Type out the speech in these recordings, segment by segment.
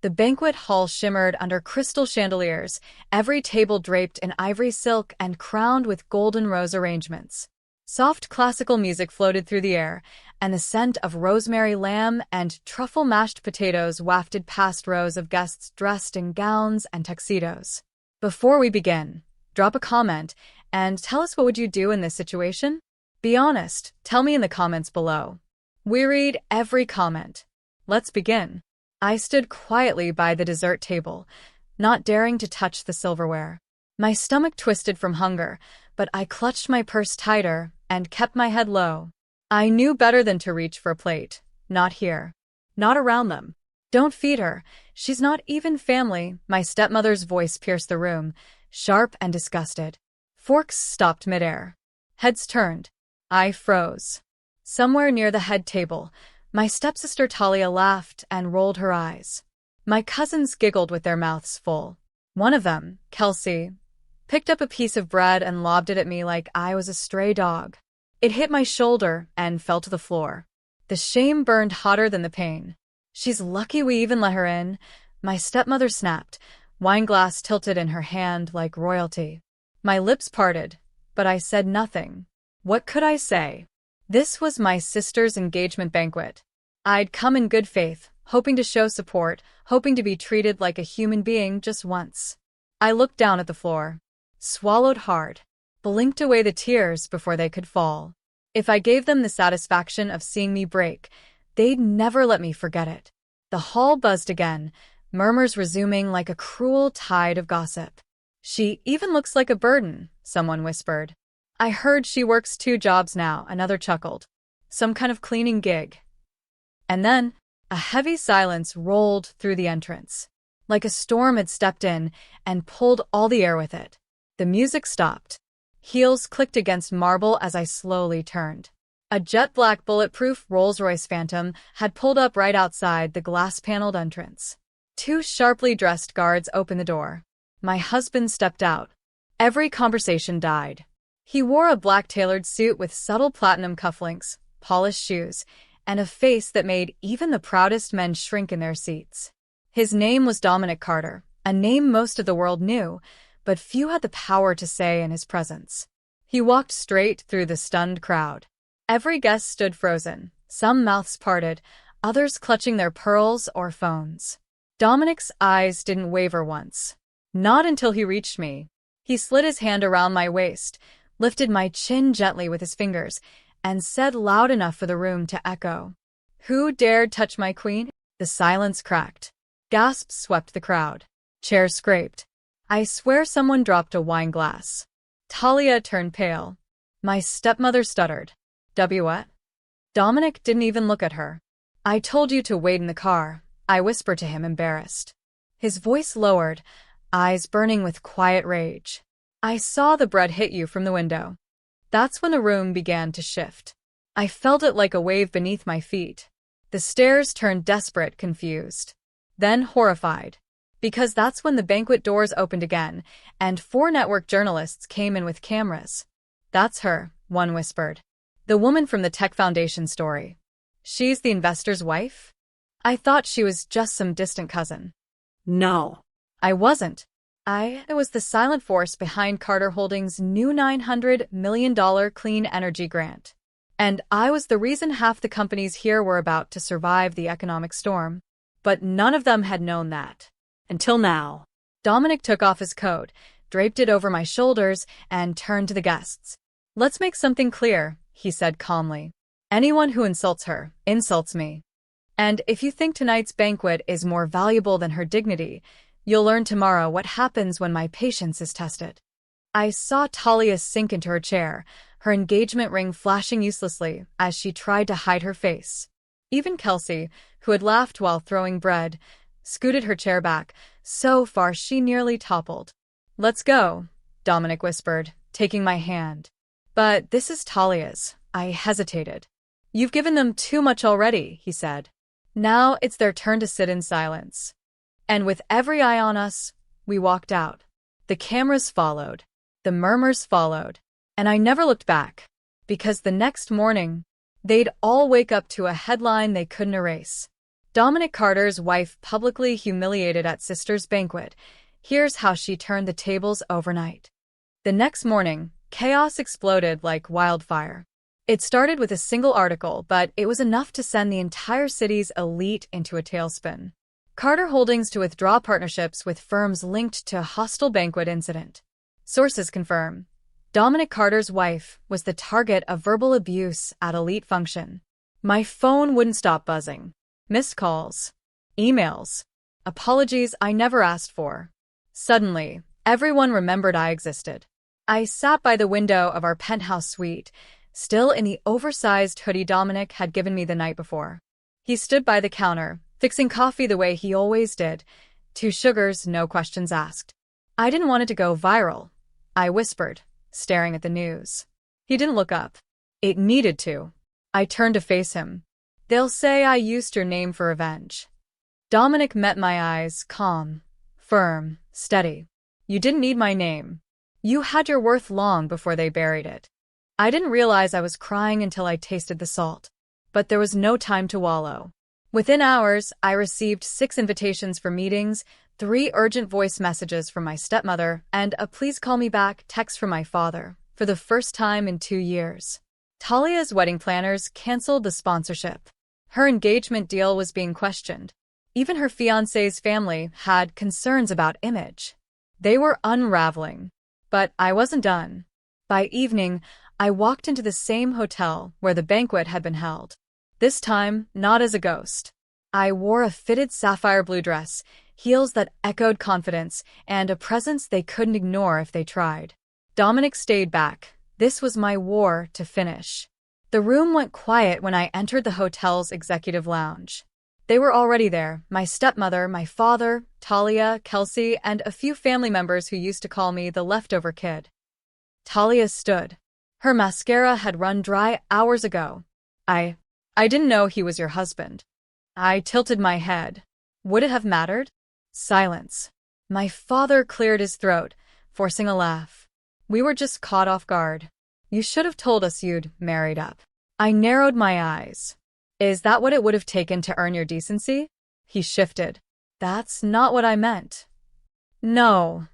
The banquet hall shimmered under crystal chandeliers, every table draped in ivory silk and crowned with golden rose arrangements. Soft classical music floated through the air, and the scent of rosemary lamb and truffle mashed potatoes wafted past rows of guests dressed in gowns and tuxedos. Before we begin, drop a comment and tell us what would you do in this situation? Be honest, tell me in the comments below. We read every comment. Let's begin. I stood quietly by the dessert table, not daring to touch the silverware. My stomach twisted from hunger, but I clutched my purse tighter and kept my head low. I knew better than to reach for a plate. Not here. Not around them. Don't feed her. She's not even family. My stepmother's voice pierced the room, sharp and disgusted. Forks stopped midair. Heads turned. I froze. Somewhere near the head table, my stepsister Talia laughed and rolled her eyes. My cousins giggled with their mouths full. One of them, Kelsey, picked up a piece of bread and lobbed it at me like I was a stray dog. It hit my shoulder and fell to the floor. The shame burned hotter than the pain. She's lucky we even let her in, my stepmother snapped, wine glass tilted in her hand like royalty. My lips parted, but I said nothing. What could I say? This was my sister's engagement banquet. I'd come in good faith, hoping to show support, hoping to be treated like a human being just once. I looked down at the floor, swallowed hard, blinked away the tears before they could fall. If I gave them the satisfaction of seeing me break, they'd never let me forget it. The hall buzzed again, murmurs resuming like a cruel tide of gossip. She even looks like a burden, someone whispered. I heard she works 2 jobs now, another chuckled. Some kind of cleaning gig. And then, a heavy silence rolled through the entrance, like a storm had stepped in and pulled all the air with it. The music stopped. Heels clicked against marble as I slowly turned. A jet-black bulletproof Rolls-Royce Phantom had pulled up right outside the glass-paneled entrance. 2 sharply dressed guards opened the door. My husband stepped out. Every conversation died. He wore a black tailored suit with subtle platinum cufflinks, polished shoes, and a face that made even the proudest men shrink in their seats. His name was Dominic Carter, a name most of the world knew, but few had the power to say in his presence. He walked straight through the stunned crowd. Every guest stood frozen, some mouths parted, others clutching their pearls or phones. Dominic's eyes didn't waver once. Not until he reached me. He slid his hand around my waist, lifted my chin gently with his fingers, and said loud enough for the room to echo, "Who dared touch my queen?" The silence cracked. Gasps swept the crowd. Chairs scraped. I swear someone dropped a wine glass. Talia turned pale. My stepmother stuttered. What? Dominic didn't even look at her. "I told you to wait in the car," I whispered to him, embarrassed. His voice lowered, eyes burning with quiet rage. "I saw the bread hit you from the window." That's when the room began to shift. I felt it like a wave beneath my feet. The stares turned desperate, confused. Then horrified. Because that's when the banquet doors opened again, and 4 network journalists came in with cameras. "That's her," one whispered. "The woman from the Tech Foundation story. She's the investor's wife?" I thought she was just some distant cousin. No. I wasn't. I was the silent force behind Carter Holdings' new $900 million clean energy grant. And I was the reason half the companies here were about to survive the economic storm. But none of them had known that. Until now. Dominic took off his coat, draped it over my shoulders, and turned to the guests. "Let's make something clear," he said calmly. "Anyone who insults her, insults me. And if you think tonight's banquet is more valuable than her dignity, you'll learn tomorrow what happens when my patience is tested." I saw Talia sink into her chair, her engagement ring flashing uselessly as she tried to hide her face. Even Kelsey, who had laughed while throwing bread, scooted her chair back, so far she nearly toppled. "Let's go," Dominic whispered, taking my hand. "But this is Talia's." I hesitated. "You've given them too much already," he said. "Now it's their turn to sit in silence." And with every eye on us, we walked out. The cameras followed. The murmurs followed. And I never looked back. Because the next morning, they'd all wake up to a headline they couldn't erase. Dominic Carter's wife publicly humiliated at sister's banquet. Here's how she turned the tables overnight. The next morning, chaos exploded like wildfire. It started with a single article, but it was enough to send the entire city's elite into a tailspin. Carter Holdings to withdraw partnerships with firms linked to a hostile banquet incident. Sources confirm Dominic Carter's wife was the target of verbal abuse at elite function. My phone wouldn't stop buzzing. Missed calls. Emails. Apologies I never asked for. Suddenly, everyone remembered I existed. I sat by the window of our penthouse suite, still in the oversized hoodie Dominic had given me the night before. He stood by the counter, fixing coffee the way he always did. 2 sugars, no questions asked. I didn't want it to go viral, I whispered, staring at the news. He didn't look up. It needed to. I turned to face him. They'll say I used your name for revenge. Dominic met my eyes, calm, firm, steady. You didn't need my name. You had your worth long before they buried it. I didn't realize I was crying until I tasted the salt. But there was no time to wallow. Within hours, I received 6 invitations for meetings, 3 urgent voice messages from my stepmother, and a please call me back text from my father, for the first time in 2 years. Talia's wedding planners canceled the sponsorship. Her engagement deal was being questioned. Even her fiancé's family had concerns about image. They were unraveling. But I wasn't done. By evening, I walked into the same hotel where the banquet had been held. This time, not as a ghost. I wore a fitted sapphire blue dress, heels that echoed confidence, and a presence they couldn't ignore if they tried. Dominic stayed back. This was my war to finish. The room went quiet when I entered the hotel's executive lounge. They were already there, my stepmother, my father, Talia, Kelsey, and a few family members who used to call me the leftover kid. Talia stood. Her mascara had run dry hours ago. I didn't know he was your husband. I tilted my head. Would it have mattered? Silence. My father cleared his throat, forcing a laugh. We were just caught off guard. You should have told us you'd married up. I narrowed my eyes. Is that what it would have taken to earn your decency? He shifted. That's not what I meant. No,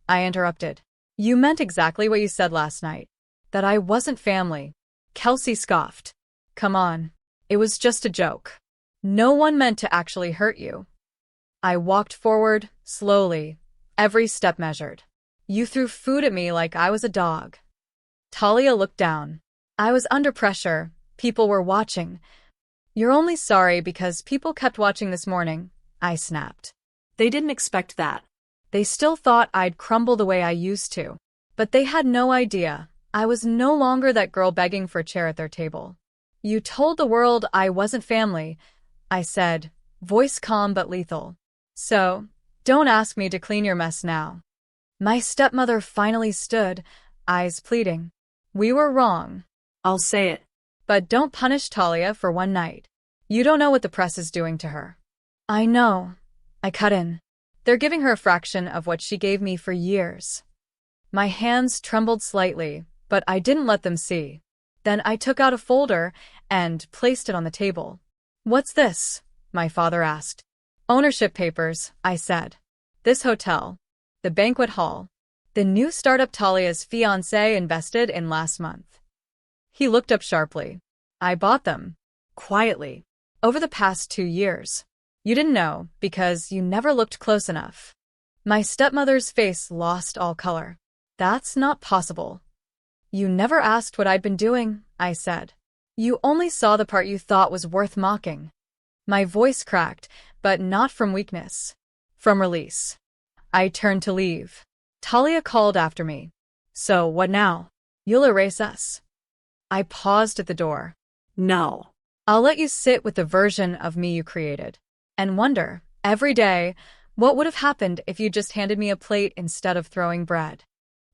I interrupted. You meant exactly what you said last night. That I wasn't family. Kelsey scoffed. Come on. It was just a joke. No one meant to actually hurt you. I walked forward, slowly, every step measured. You threw food at me like I was a dog. Talia looked down. I was under pressure. People were watching. You're only sorry because people kept watching this morning, I snapped. They didn't expect that. They still thought I'd crumble the way I used to. But they had no idea. I was no longer that girl begging for a chair at their table. You told the world I wasn't family, I said, voice calm but lethal. So, don't ask me to clean your mess now. My stepmother finally stood, eyes pleading. We were wrong. I'll say it. But don't punish Talia for one night. You don't know what the press is doing to her. I know. I cut in. They're giving her a fraction of what she gave me for years. My hands trembled slightly, but I didn't let them see. Then I took out a folder and placed it on the table. What's this? My father asked. Ownership papers, I said. This hotel. The banquet hall. The new startup Talia's fiancé invested in last month. He looked up sharply. I bought them. Quietly. Over the past 2 years. You didn't know, because you never looked close enough. My stepmother's face lost all color. That's not possible. You never asked what I'd been doing, I said. You only saw the part you thought was worth mocking. My voice cracked, but not from weakness. From release. I turned to leave. Talia called after me. So, what now? You'll erase us. I paused at the door. No. I'll let you sit with the version of me you created. And wonder, every day, what would have happened if you just handed me a plate instead of throwing bread.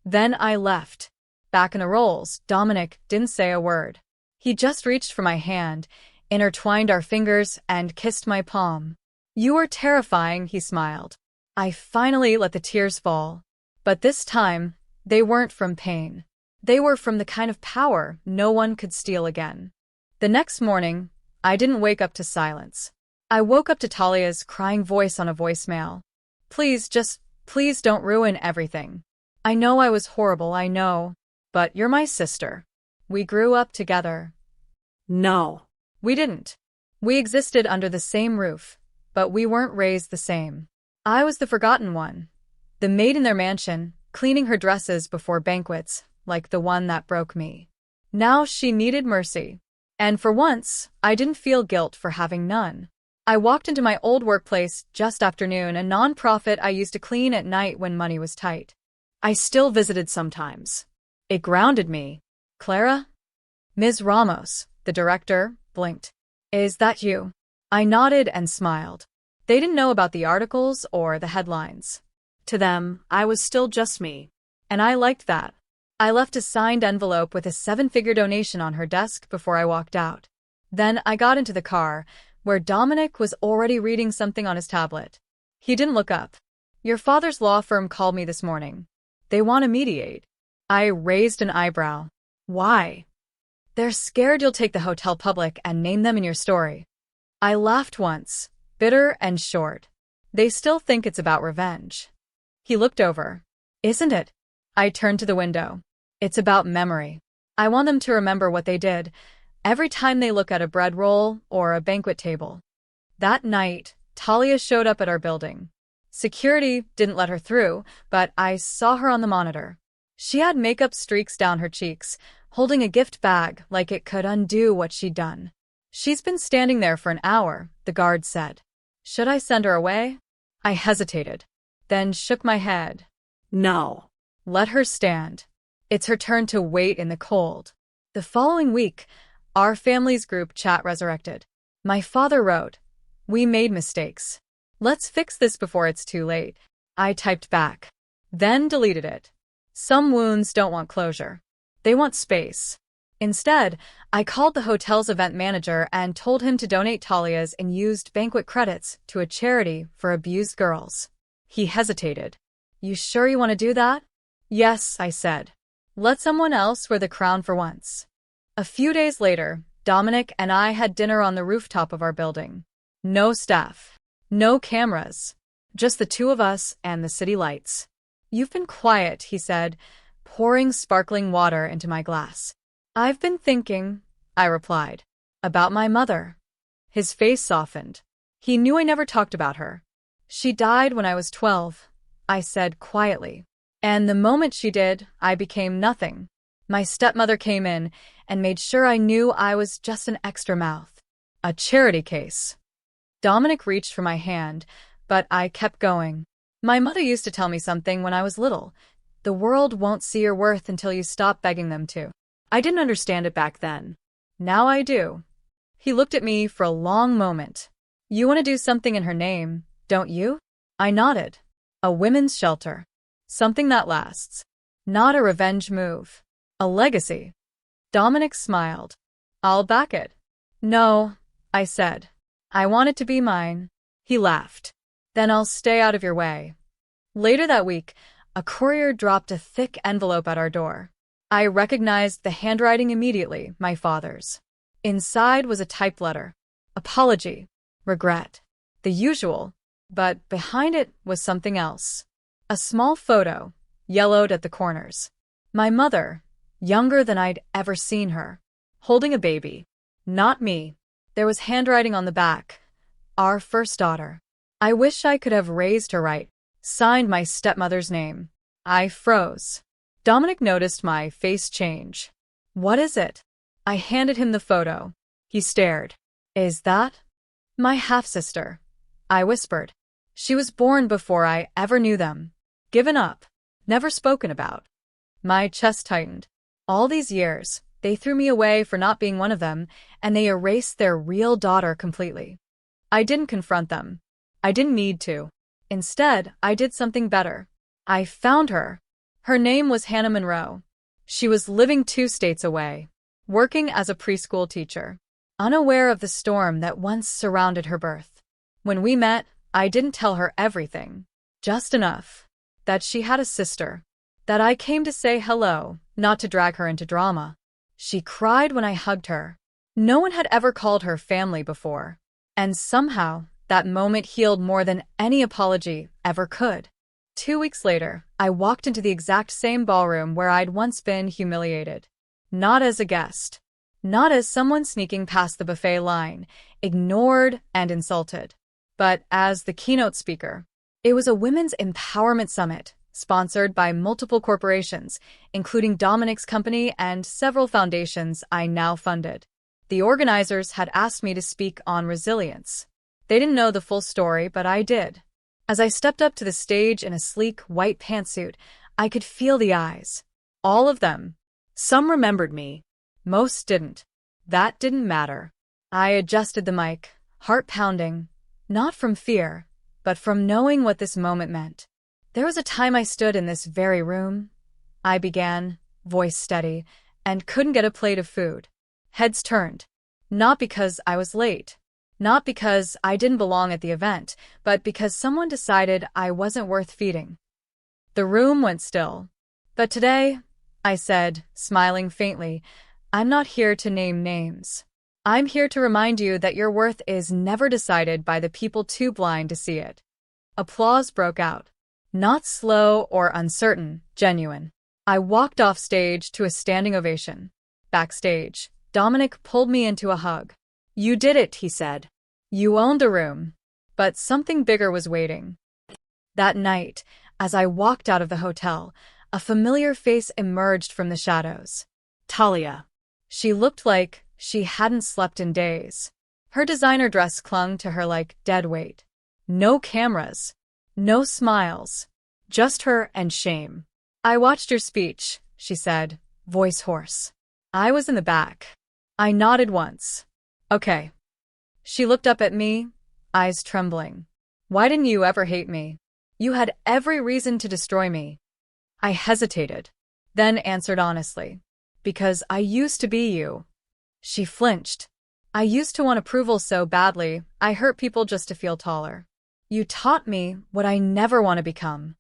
Then I left. Back in the rolls, Dominic didn't say a word. He just reached for my hand, intertwined our fingers, and kissed my palm. You were terrifying, he smiled. I finally let the tears fall. But this time, they weren't from pain. They were from the kind of power no one could steal again. The next morning, I didn't wake up to silence. I woke up to Talia's crying voice on a voicemail. Please don't ruin everything. I know I was horrible, I know. But you're my sister. We grew up together. No. We didn't. We existed under the same roof, but we weren't raised the same. I was the forgotten one. The maid in their mansion, cleaning her dresses before banquets, like the one that broke me. Now she needed mercy. And for once, I didn't feel guilt for having none. I walked into my old workplace just after noon, a non-profit I used to clean at night when money was tight. I still visited sometimes. It grounded me. Clara? Ms. Ramos, the director, blinked. Is that you? I nodded and smiled. They didn't know about the articles or the headlines. To them, I was still just me. And I liked that. I left a signed envelope with a 7-figure donation on her desk before I walked out. Then I got into the car, where Dominic was already reading something on his tablet. He didn't look up. Your father's law firm called me this morning. They want to mediate. I raised an eyebrow. Why? They're scared you'll take the hotel public and name them in your story. I laughed once, bitter and short. They still think it's about revenge. He looked over. Isn't it? I turned to the window. It's about memory. I want them to remember what they did every time they look at a bread roll or a banquet table. That night, Talia showed up at our building. Security didn't let her through, but I saw her on the monitor. She had makeup streaks down her cheeks, holding a gift bag like it could undo what she'd done. She's been standing there for an hour, the guard said. Should I send her away? I hesitated, then shook my head. No. Let her stand. It's her turn to wait in the cold. The following week, our family's group chat resurrected. My father wrote, "We made mistakes. Let's fix this before it's too late." I typed back, then deleted it. Some wounds don't want closure. They want space. Instead, I called the hotel's event manager and told him to donate Talia's unused banquet credits to a charity for abused girls. He hesitated. You sure you want to do that? Yes, I said. Let someone else wear the crown for once. A few days later, Dominic and I had dinner on the rooftop of our building. No staff. No cameras. Just the two of us and the city lights. You've been quiet, he said, pouring sparkling water into my glass. I've been thinking, I replied, about my mother. His face softened. He knew I never talked about her. She died when I was 12, I said quietly. And the moment she did, I became nothing. My stepmother came in and made sure I knew I was just an extra mouth. A charity case. Dominic reached for my hand, but I kept going. My mother used to tell me something when I was little. The world won't see your worth until you stop begging them to. I didn't understand it back then. Now I do. He looked at me for a long moment. You want to do something in her name, don't you? I nodded. A women's shelter. Something that lasts. Not a revenge move. A legacy. Dominic smiled. I'll back it. No, I said. I want it to be mine. He laughed. Then I'll stay out of your way. Later that week, a courier dropped a thick envelope at our door. I recognized the handwriting immediately, my father's. Inside was a typed letter. Apology. Regret. The usual. But behind it was something else. A small photo, yellowed at the corners. My mother, younger than I'd ever seen her, holding a baby. Not me. There was handwriting on the back. Our first daughter. I wish I could have raised her right. Signed my stepmother's name. I froze. Dominic noticed my face change. What is it? I handed him the photo. He stared. Is that? My half-sister. I whispered. She was born before I ever knew them. Given up. Never spoken about. My chest tightened. All these years, they threw me away for not being one of them, and they erased their real daughter completely. I didn't confront them. I didn't need to. Instead, I did something better. I found her. Her name was Hannah Monroe. She was living 2 states away, working as a preschool teacher, unaware of the storm that once surrounded her birth. When we met, I didn't tell her everything, just enough. That she had a sister. That I came to say hello, not to drag her into drama. She cried when I hugged her. No one had ever called her family before. And somehow, that moment healed more than any apology ever could. 2 weeks later, I walked into the exact same ballroom where I'd once been humiliated. Not as a guest. Not as someone sneaking past the buffet line, ignored and insulted. But as the keynote speaker. It was a women's empowerment summit, sponsored by multiple corporations, including Dominic's company and several foundations I now funded. The organizers had asked me to speak on resilience. They didn't know the full story, but I did. As I stepped up to the stage in a sleek white pantsuit, I could feel the eyes. All of them. Some remembered me. Most didn't. That didn't matter. I adjusted the mic, heart pounding, not from fear, but from knowing what this moment meant. There was a time I stood in this very room. I began, voice steady, and couldn't get a plate of food. Heads turned. Not because I was late. Not because I didn't belong at the event, but because someone decided I wasn't worth feeding. The room went still. But today, I said, smiling faintly, I'm not here to name names. I'm here to remind you that your worth is never decided by the people too blind to see it. Applause broke out. Not slow or uncertain, genuine. I walked off stage to a standing ovation. Backstage, Dominic pulled me into a hug. You did it, he said. You owned a room. But something bigger was waiting. That night, as I walked out of the hotel, a familiar face emerged from the shadows. Talia. She looked like she hadn't slept in days. Her designer dress clung to her like dead weight. No cameras. No smiles. Just her and shame. I watched your speech, she said, voice hoarse. I was in the back. I nodded once. Okay. She looked up at me, eyes trembling. Why didn't you ever hate me? You had every reason to destroy me. I hesitated, then answered honestly. Because I used to be you. She flinched. I used to want approval so badly, I hurt people just to feel taller. You taught me what I never want to become.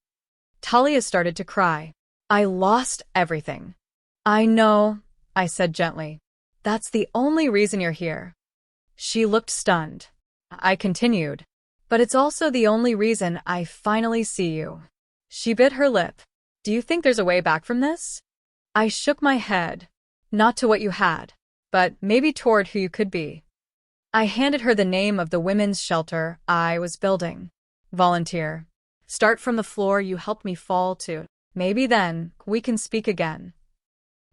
Talia started to cry. I lost everything. I know, I said gently. That's the only reason you're here. She looked stunned. I continued. But it's also the only reason I finally see you. She bit her lip. Do you think there's a way back from this? I shook my head. Not to what you had, but maybe toward who you could be. I handed her the name of the women's shelter I was building. Volunteer. Start from the floor you helped me fall to. Maybe then we can speak again.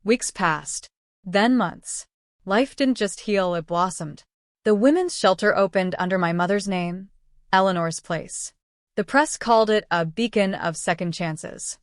Weeks passed. Then months. Life didn't just heal, it blossomed. The women's shelter opened under my mother's name, Eleanor's Place. The press called it a beacon of second chances.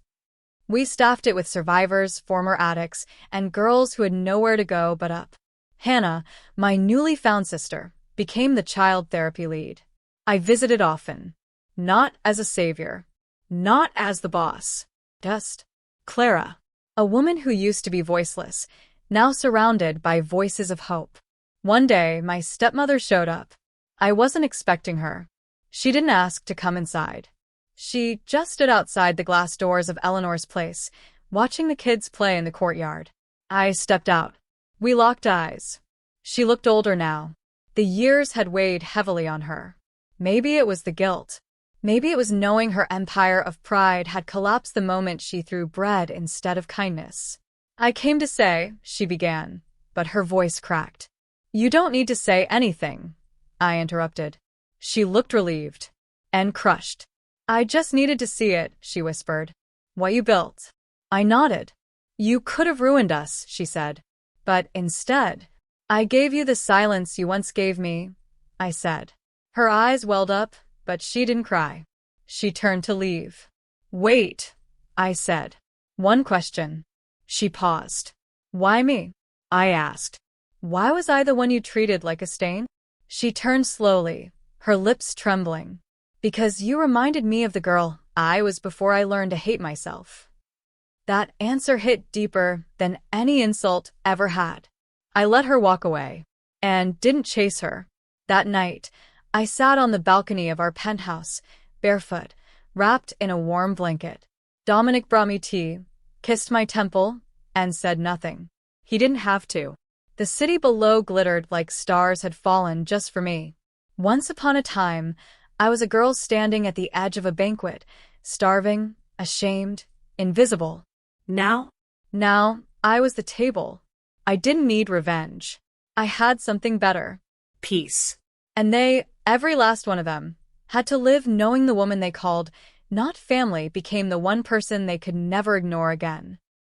We staffed it with survivors, former addicts, and girls who had nowhere to go but up. Hannah, my newly found sister, became the child therapy lead. I visited often. Not as a savior. Not as the boss. Just Clara, a woman who used to be voiceless, now surrounded by voices of hope. One day, my stepmother showed up. I wasn't expecting her. She didn't ask to come inside. She just stood outside the glass doors of Eleanor's Place, watching the kids play in the courtyard. I stepped out. We locked eyes. She looked older now. The years had weighed heavily on her. Maybe it was the guilt. Maybe it was knowing her empire of pride had collapsed the moment she threw bread instead of kindness. I came to say, she began, but her voice cracked. You don't need to say anything, I interrupted. She looked relieved. And crushed. I just needed to see it, she whispered. What you built. I nodded. You could have ruined us, she said. But instead, I gave you the silence you once gave me, I said. Her eyes welled up, but she didn't cry. She turned to leave. Wait, I said. One question. She paused. Why me? I asked. Why was I the one you treated like a stain? She turned slowly, her lips trembling. Because you reminded me of the girl I was before I learned to hate myself. That answer hit deeper than any insult ever had. I let her walk away, and didn't chase her. That night, I sat on the balcony of our penthouse, barefoot, wrapped in a warm blanket. Dominic brought me tea, kissed my temple, and said nothing. He didn't have to. The city below glittered like stars had fallen just for me. Once upon a time, I was a girl standing at the edge of a banquet, starving, ashamed, invisible. Now? Now, I was the table. I didn't need revenge. I had something better. Peace. And they, every last one of them, had to live knowing the woman they called not family became the one person they could never ignore again.